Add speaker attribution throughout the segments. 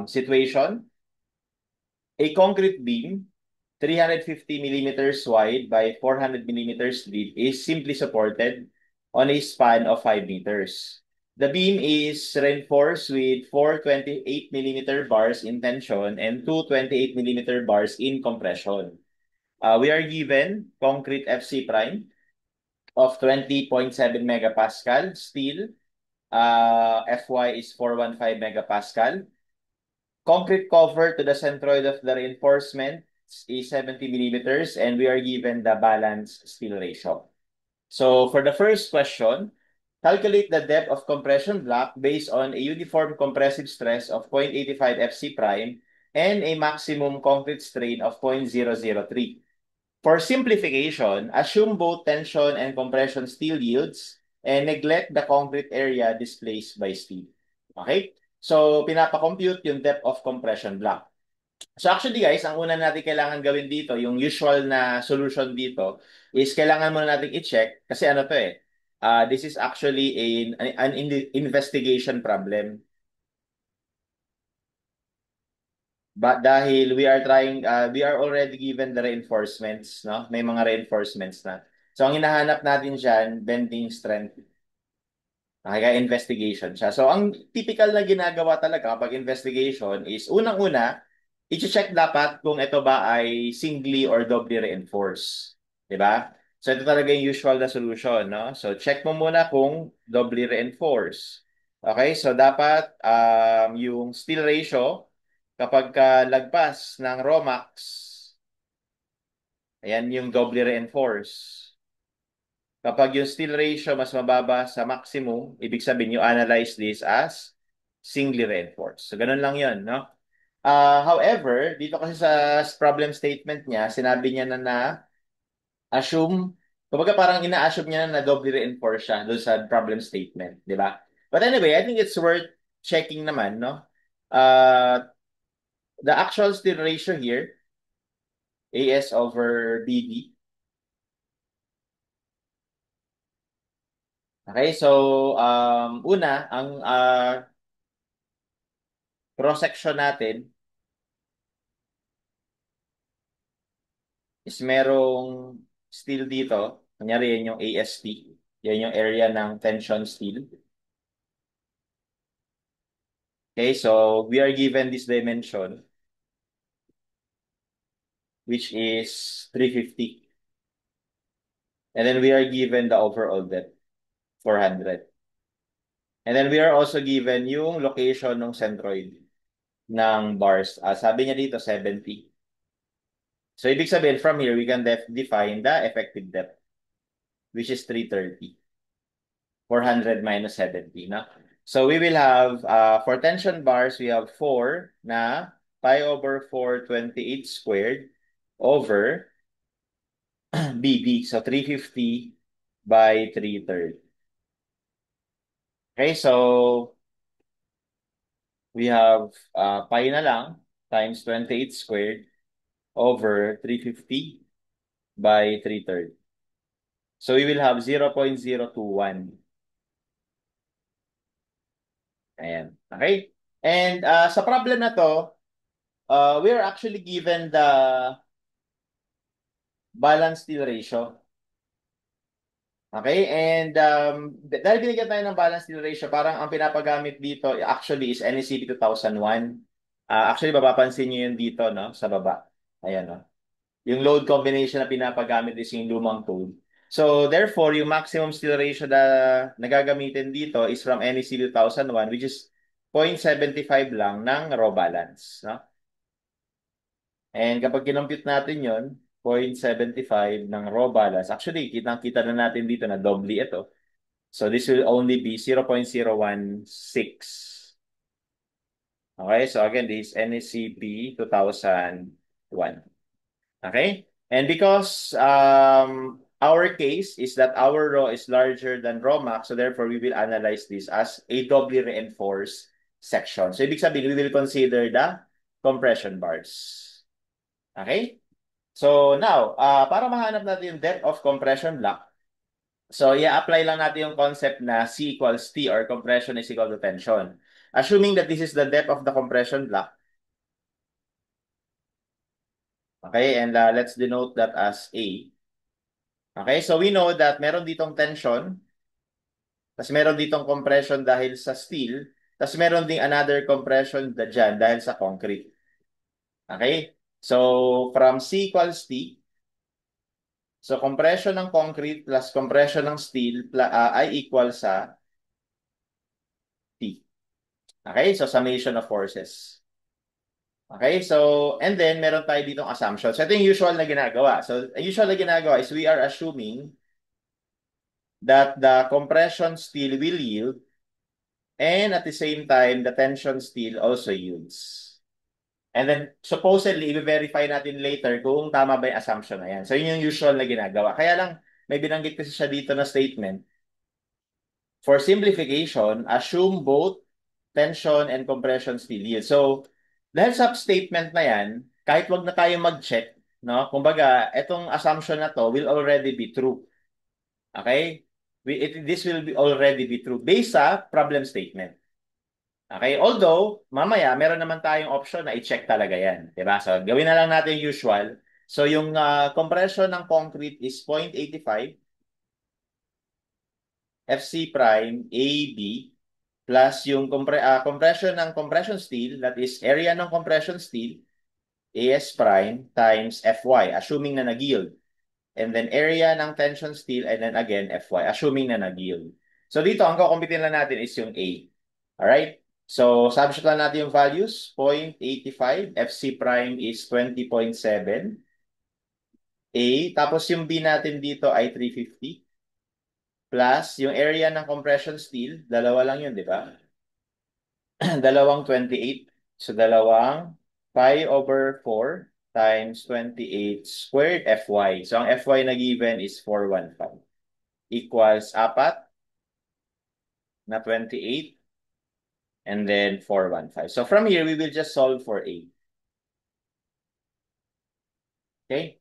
Speaker 1: Situation, a concrete beam, 350 millimeters wide by 400 millimeters deep, is simply supported on a span of 5 meters. The beam is reinforced with four 28 millimeter bars in tension and two 28 millimeter bars in compression. We are given concrete FC prime of 20.7 megapascal, steel, FY is 415 megapascal. Concrete cover to the centroid of the reinforcement is 70 millimeters, and we are given the balance steel ratio. So for the first question, calculate the depth of compression block based on a uniform compressive stress of 0.85 FC prime and a maximum concrete strain of 0.003. For simplification, assume both tension and compression steel yields and neglect the concrete area displaced by steel. Okay? So, pinapakompute yung depth of compression block. So actually guys, ang una natin kailangan gawin dito, yung usual na solution dito, is kailangan muna natin i-check kasi ano to eh, this is actually an investigation problem. But dahil we are already given the reinforcements, no? May mga reinforcements na. So ang hinahanap natin diyan, bending strength. Okay, kaya investigation siya. So ang typical na ginagawa talaga kapag investigation is unang-una, i-check dapat kung ito ba ay singly or doubly reinforced. 'Di ba? So ito talaga yung usual na solution, no? So check mo muna kung doubly reinforced. Okay, so dapat yung steel ratio kapag lagpas ng Romax, ayan yung doubly reinforced. Kapag yung steel ratio mas mababa sa maximum, ibig sabihin you analyze this as singly reinforced. So ganun lang yun, no? However, dito kasi sa problem statement niya, sinabi niya na assume, kumbaga parang ina-assume niya na doubly reinforced siya doon sa problem statement, di ba? But anyway, I think it's worth checking naman, no? Uh, the actual steel ratio here, AS over BD. Okay, so una, ang cross-section natin is merong steel dito. Kunyari yan yung AST. Yan yung area ng tension steel. Okay, so we are given this dimension, which is 350. And then we are given the overall depth, 400. And then we are also given yung location ng centroid ng bars. Sabi niya dito, 70. So, ibig sabihin, from here, we can define the effective depth, which is 330. 400 minus 70, na? So, we will have, for tension bars, we have 4 na pi over 428 squared over BB. So, 350 by 330. Okay, so we have pi na lang times 28 squared over 350 by 330. So, we will have 0.021. Ayan. Okay? And sa problem na to, we are actually given the balance steel ratio. Okay? And dahil binigyan tayo ng balance steel ratio, parang ang pinapagamit dito actually is NECP 2001. Actually, mapapansin nyo yun dito, no? Sa baba. Ayan, no? Yung load combination na pinapagamit is yung lumang code. So, therefore, yung maximum steel ratio na nagagamitin dito is from NEC 2001, which is 0.75 lang ng raw balance. No? And kapag kinompute natin yon 0.75 ng raw balance. Actually, kitang-kita na natin dito na doubly ito. So, this will only be 0.016. Okay, so again, this is NECP 2001. Okay? And because our case is that our raw is larger than raw max, so therefore we will analyze this as a doubly reinforced section. So ibig sabihin, we will consider the compression bars. Okay? So now, para mahanap natin yung depth of compression block, So, i-apply lang natin yung concept na C equals T or compression is equal to tension. Assuming that this is the depth of the compression block. Okay, and let's denote that as A. Okay, so we know that meron ditong tension, tapos meron ditong compression dahil sa steel, tapos meron ding another compression dyan dahil sa concrete. Okay? So, from C equals T, so compression ng concrete plus compression ng steel ay equal sa T. Okay? So, summation of forces. Okay? So, and then meron tayo ditong assumption. So, ito yung usual na ginagawa. So, ang usual na ginagawa is we are assuming that the compression steel will yield and at the same time, the tension steel also yields. And then, supposedly, i-verify natin later kung tama ba yung assumption na yan. So, yun yung usual na ginagawa. Kaya lang, may binanggit kasi siya dito na statement. For simplification, assume both tension and compression steel yield. So, dahil sa statement na yan, kahit wag na tayo mag-check, no? Kumbaga, itong assumption na to will already be true. Okay? This will be already be true based sa problem statement. Okay? Although, mamaya, meron naman tayong option na i-check talaga yan. Diba? So, gawin na lang natin yung usual. So, yung compression ng concrete is 0.85 FC prime AB plus yung compression ng compression steel, that is area ng compression steel, AS prime times FY, assuming na nag-yield. And then area ng tension steel, and then again, FY, assuming na nag-yield. So dito, ang kukumpitin lang natin is yung A. Alright? So, substitute lang natin yung values. 0.85, FC prime is 20.7. A, tapos yung B natin dito ay 350. Plus, yung area ng compression steel, dalawa lang yun, di ba? Dalawang 28. So, dalawang pi over 4 times 28 squared Fy. So, ang Fy na given is 415 equals 4 na 28 and then 415. So, from here, we will just solve for A. Okay?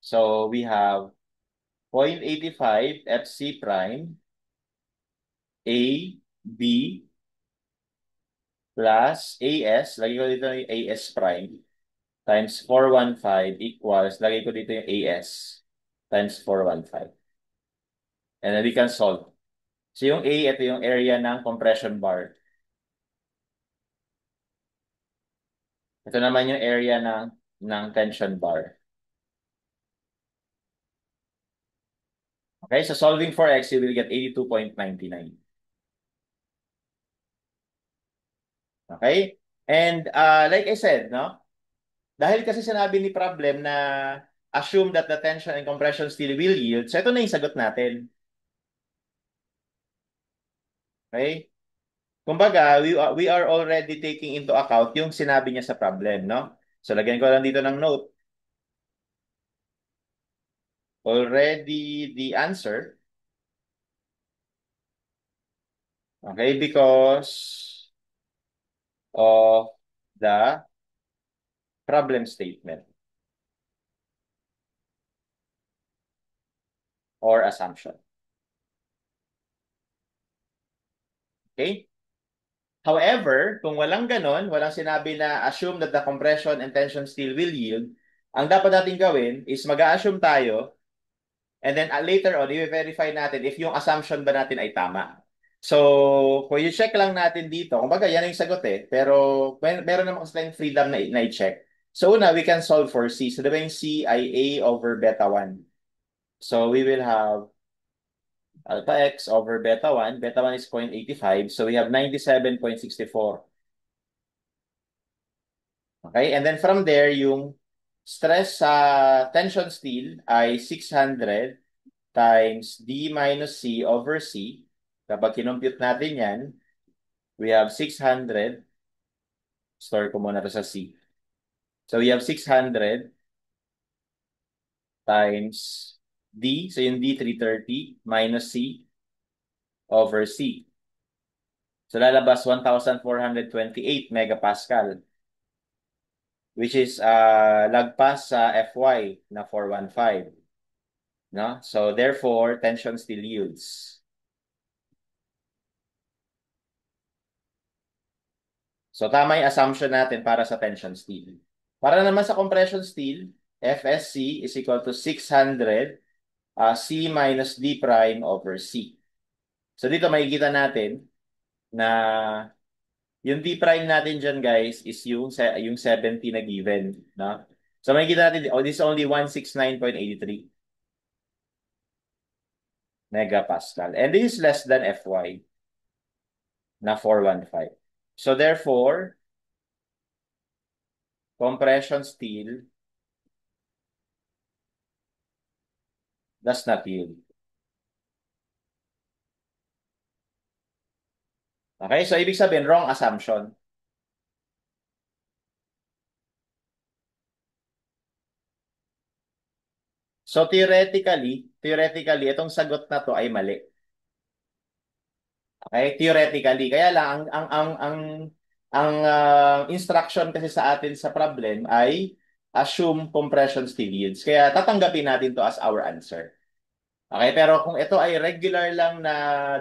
Speaker 1: So, we have 0.85 FC prime A, B, plus AS, lagay ko dito yung AS prime, times 415 equals, lagay ko dito yung AS, times 415. And then we can solve. So yung A, ito yung area ng compression bar. Ito naman yung area ng tension bar. Okay, so solving for X, you will get 82.99. Okay? And like I said, no? Dahil kasi sinabi ni problem na assume that the tension and compression still will yield, so ito na yung sagot natin. Okay? Kumbaga, we are already taking into account yung sinabi niya sa problem, no? So, lagyan ko lang dito ng note. Already the answer. Okay? Because of the problem statement or assumption. Okay? However, kung walang ganon, walang sinabi na assume that the compression and tension still will yield, ang dapat natin gawin is mag-assume tayo and then later on, i-verify natin if yung assumption ba natin ay tama. So, kung i-check lang natin dito, kumbaga yan yung sagot eh, pero meron naman kasi tayong freedom na i-check. So, una, we can solve for C. So, diba yung C ay A over beta 1. So, we will have alpha x over beta 1. Beta 1 is 0.85. So, we have 97.64. Okay? And then from there, yung stress sa tension steel ay 600 times D minus C over C. Kapag kinumpute natin yan, we have 600. Store ko muna to sa C. So we have 600 times D. So yung D, 330 minus C over C. So lalabas 1,428 megapascal, which is lagpas sa Fy na 415. No? So therefore, tension still yields. So tama yung assumption natin para sa tension steel. Para naman sa compression steel, FSC is equal to 600 C minus D prime over C. So dito makikita natin na yung D prime natin dyan guys is yung 70 na given. No? So makikita natin, oh, this is only 169.83 megapascal. And this is less than Fy na 415. So therefore, compression steel does not yield. Okay, so ibig sabihin, wrong assumption. So theoretically, itong sagot na to ay mali. Okay, theoretically. Kaya lang ang instruction kasi sa atin sa problem ay assume compression steel yields. Kaya tatanggapin natin to as our answer. Okay, pero kung ito ay regular lang na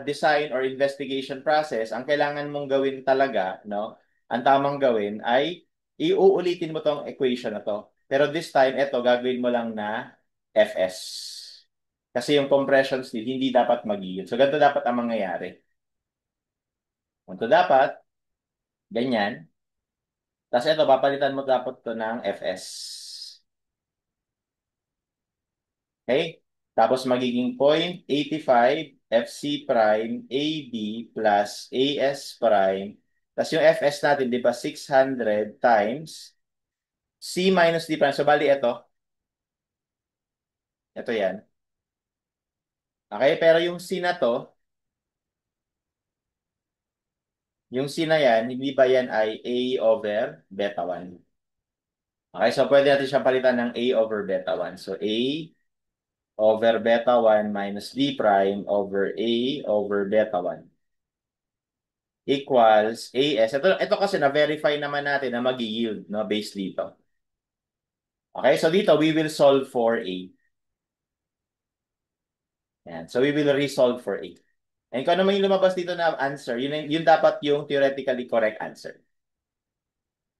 Speaker 1: design or investigation process, ang kailangan mong gawin talaga, no? Ang tamang gawin ay iuulitin mo tong equation na to. Pero this time, ito gagawin mo lang na Fs. Kasi yung compression steel hindi dapat mag-yield. So ganito dapat ang mangyayari. Ganito dapat, ganyan. Tapos ito, papalitan mo dapat to ng Fs. Okay? Tapos magiging 0.85 FC prime AB plus AS prime. Tapos yung Fs natin, di ba, 600 times C minus D prime. So, bali ito. Ito yan. Okay? Pero yung C na to, yung C na yan, hindi ba yan ay A over beta 1? Okay? So, pwede natin siyang palitan ng A over beta 1. So, A over beta 1 minus D prime over A over beta 1 equals AS. Ito kasi na-verify naman natin na mag-yield, no, based dito. Okay, so dito we will solve for A. Yan. So we will resolve for A. And kung ano man yung lumabas dito na answer, yun dapat yung theoretically correct answer.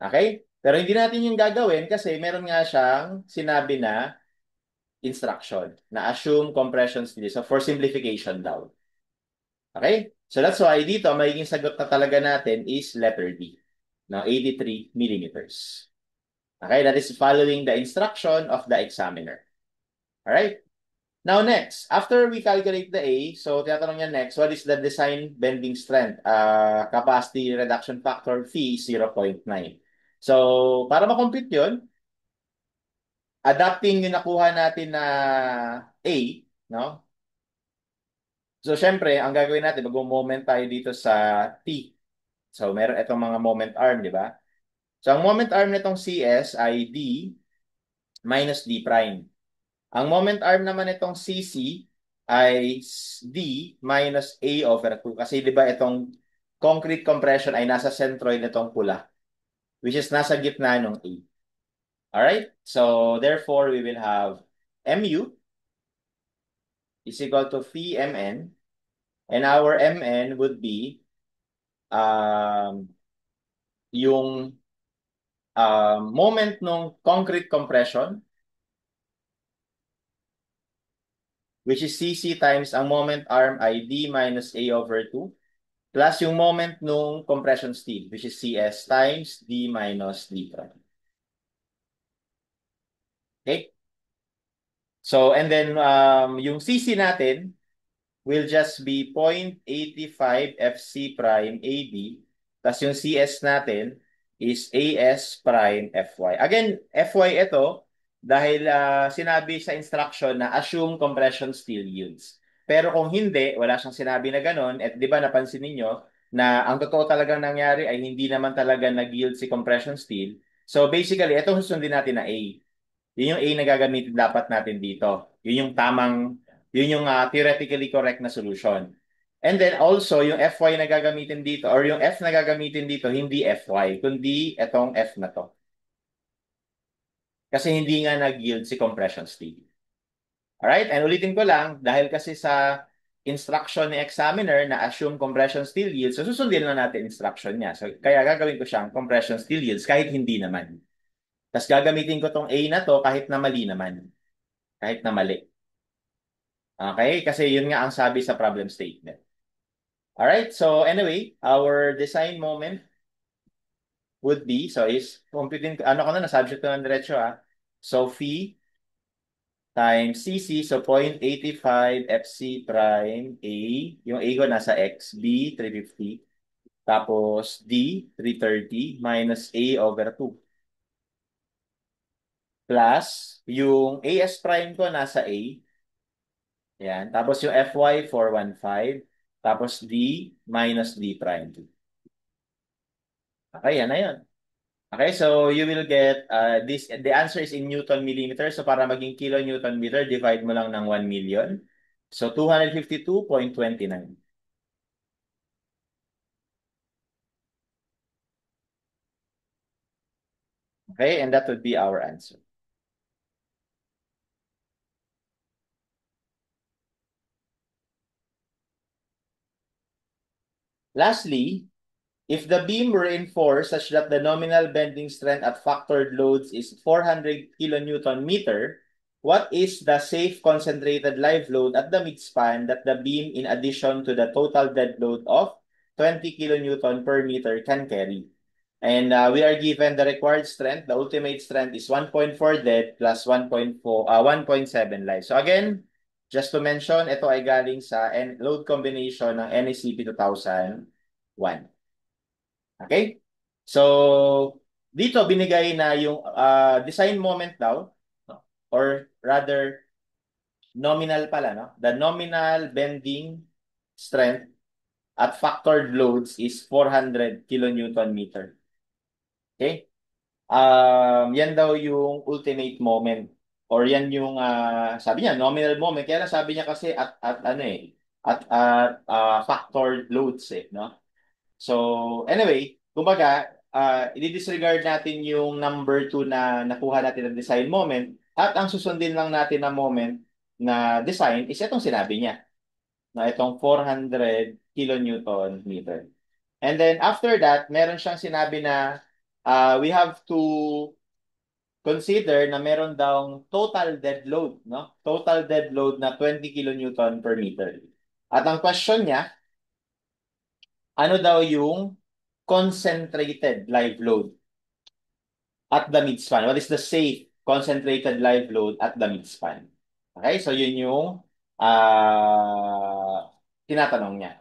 Speaker 1: Okay? Pero hindi natin yung gagawin kasi meron nga siyang sinabi na instruction na assume compression steel. So for simplification daw. Okay? So that's why dito, ang magiging sagot na talaga natin is letter D. No, 83 millimeters. Okay, that is following the instruction of the examiner. Alright? Now next, after we calculate the A, so tinatanong niya next, what is the design bending strength? Capacity reduction factor phi is 0.9. So, para makompute yun, adapting yung nakuha natin na A, no? So, syempre, ang gagawin natin, mag-moment tayo dito sa T. So, meron itong mga moment arm, di ba? So, ang moment arm nitong CS ay D minus D prime. Ang moment arm naman itong CC ay D minus A over 2. Kasi di ba itong concrete compression ay nasa centroid nitong pula, which is nasa gitna ng A. Alright? So, therefore, we will have MU is equal to phi MN. And our MN would be yung moment ng concrete compression, which is CC times ang moment arm ay D minus A over 2, plus yung moment nung compression steel, which is CS times D minus D prime. Okay? So, and then yung CC natin will just be 0.85 FC prime AB, plus yung CS natin is AS prime FY. Again, FY ito, dahil sinabi sa instruction na assume compression steel yields. Pero kung hindi, wala siyang sinabi na ganun, at di ba napansin ninyo na ang totoo talagang nangyari ay hindi naman talaga nag-yield si compression steel. So basically, itong susundin natin na A. Yun yung A na gagamitin dapat natin dito. Yun yung theoretically correct na solution. And then also, yung Fy na gagamitin dito, or yung F na gagamitin dito, hindi Fy, kundi itong F na to. Kasi hindi nga nag-yield si compression steel. Alright? And ulitin ko lang, dahil kasi sa instruction ni examiner na assume compression steel yields, so susundin lang natin instruction niya. So, kaya gagawin ko siyang compression steel yields kahit hindi naman. Tapos gagamitin ko tong A na to kahit na mali naman. Kahit na mali. Okay? Kasi yun nga ang sabi sa problem statement. Alright? So, anyway, our design moment would be, so is, computing, ano ko na, na-subject ko ng diretso So, phi times CC, so 0.85 FC prime A, yung A ko nasa X, B, 350, tapos D, 330, minus A over 2, plus yung AS prime ko nasa A, yan, tapos yung FY, 415, tapos D, minus D prime. Okay, yan na yun. Okay, so you will get the answer is in Newton millimeter. So para maging kilonewton meter, divide mo lang ng 1 million. So 252.29. Okay, and that would be our answer. Lastly, if the beam were reinforced such that the nominal bending strength at factored loads is 400 kilonewton meter, what is the safe concentrated live load at the midspan that the beam, in addition to the total dead load of 20 kilonewton per meter, can carry? And we are given the required strength. The ultimate strength is 1.4 dead plus 1.4, 1.7 live. So again, just to mention, ito ay galing sa load combination ng NACP 2001. Okay? So, dito binigay na yung design moment daw, no? Or rather, nominal pala, no? The nominal bending strength at factored loads is 400 kilonewton meter. Okay? Yan daw yung ultimate moment or yan yung sabi niya nominal moment kaya lang sabi niya kasi at ano factored loads no. So anyway, kumbaga i-disregard natin yung number 2 na nakuha natin ng design moment at ang susundin lang natin na moment na design is itong sinabi niya na itong 400 kilonewton meter. And then after that, meron siyang sinabi na we have to consider na meron daw total dead load, no? Total dead load na 20 kilonewton per meter. At ang question niya, ano daw yung concentrated live load at the midspan? What is the safe concentrated live load at the midspan? Okay, so yun yung tinatanong niya.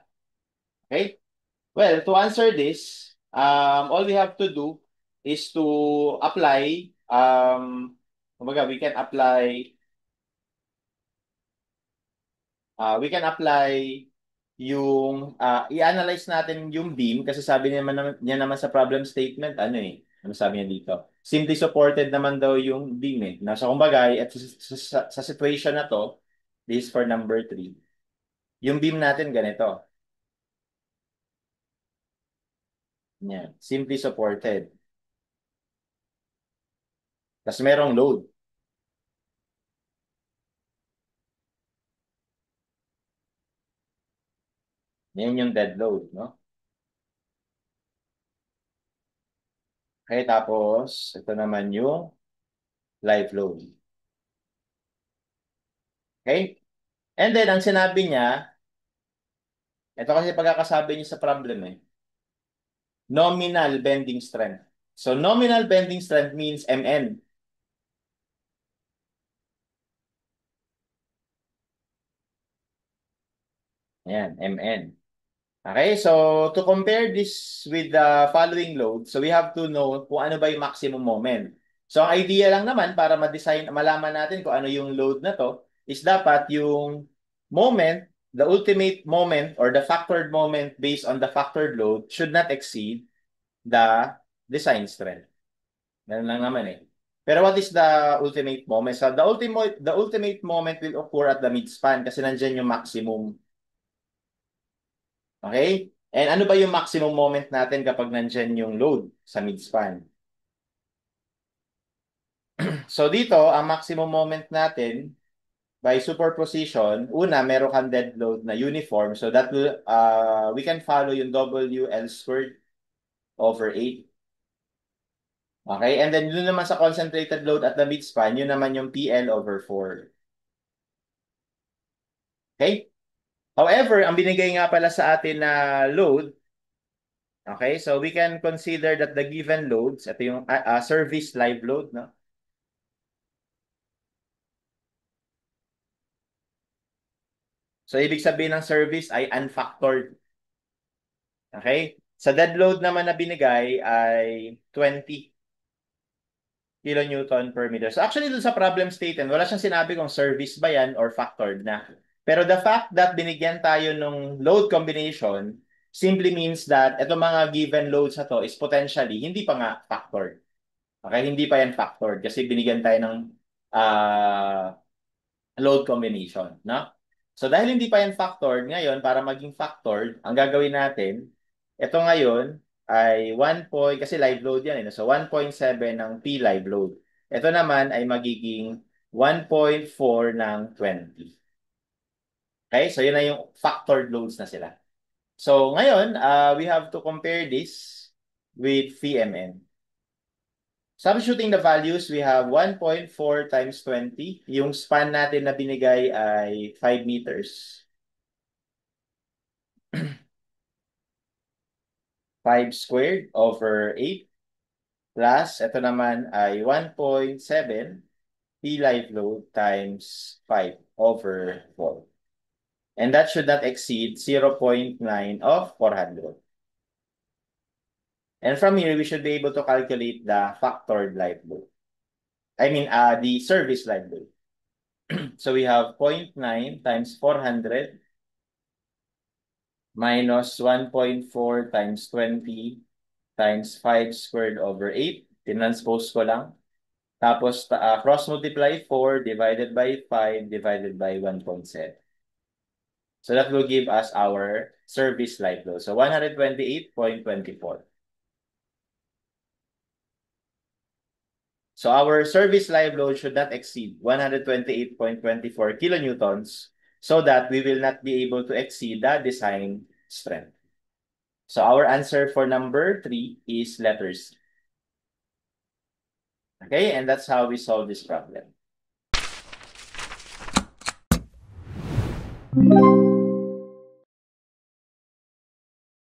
Speaker 1: Okay? Well, to answer this, all we have to do is to apply, kumbaga, we can apply yung, i-analyze natin yung beam kasi sabi niya naman sa problem statement, ano ano sabi niya dito? Simply supported naman daw yung beam So, kumbaga, at sa situation na to, this is for number 3, yung beam natin ganito. Yan, simply supported. Tapos merong load. Yan yung dead load, no? Okay, tapos ito naman yung live load. Okay? And then, ang sinabi niya, ito kasi pagkakasabi niya sa problem nominal bending strength. So, nominal bending strength means MN. Ayan, MN. Okay, so to compare this with the following load, so we have to know kung ano ba yung maximum moment. So, ang idea lang naman para ma-design, malaman natin kung ano yung load na to, is dapat yung moment, the ultimate moment or the factored moment based on the factored load should not exceed the design strength. Ganun lang naman Pero what is the ultimate moment? So the ultimate moment will occur at the midspan kasi nandiyan yung maximum. Okay? And ano ba yung maximum moment natin kapag nandiyan yung load sa midspan? So dito, ang maximum moment natin by superposition, una, meron kang dead load na uniform. So that will, we can follow yung WL squared over 8. Okay? And then yun naman sa concentrated load at the midspan, yun naman yung PL over 4. Okay? However, ang binigay nga pala sa atin na load, okay, so we can consider that the given loads, ito yung service live load, no? So, ibig sabihin ng service ay unfactored. Okay? Sa dead load naman na binigay ay 20 kilonewton per meter. So actually dun sa problem statement, wala siyang sinabi kung service ba yan or factored na. Pero the fact that binigyan tayo ng load combination simply means that itong mga given loads na to is potentially hindi pa nga factored. Okay? Hindi pa yan factored kasi binigyan tayo ng uh, load combination. No? So dahil hindi pa yan factored, ngayon para maging factored, ang gagawin natin, ito ngayon ay 1 point, kasi live load yan. So 1.7 ng P live load. Ito naman ay magiging 1.4 ng 20. Okay? So yun na yung factored loads na sila. So ngayon, we have to compare this with VMN. Substituting the values, we have 1.4 times 20. Yung span natin na binigay ay 5 meters. 5 squared over 8 plus, ito naman ay 1.7 P live load times 5 over 4. And that should not exceed 0.9 of 400. And from here, we should be able to calculate the factored live load. I mean, the service live load. So we have 0.9 times 400 minus 1.4 times 20 times 5 squared over 8. Tinranspose ko lang. Tapos, cross multiply 4 divided by 5 divided by 1.7. So that will give us our service live load. So 128.24. So our service live load should not exceed 128.24 kilonewtons so that we will not be able to exceed the design strength. So our answer for number 3 is letter C. Okay, and that's how we solve this problem.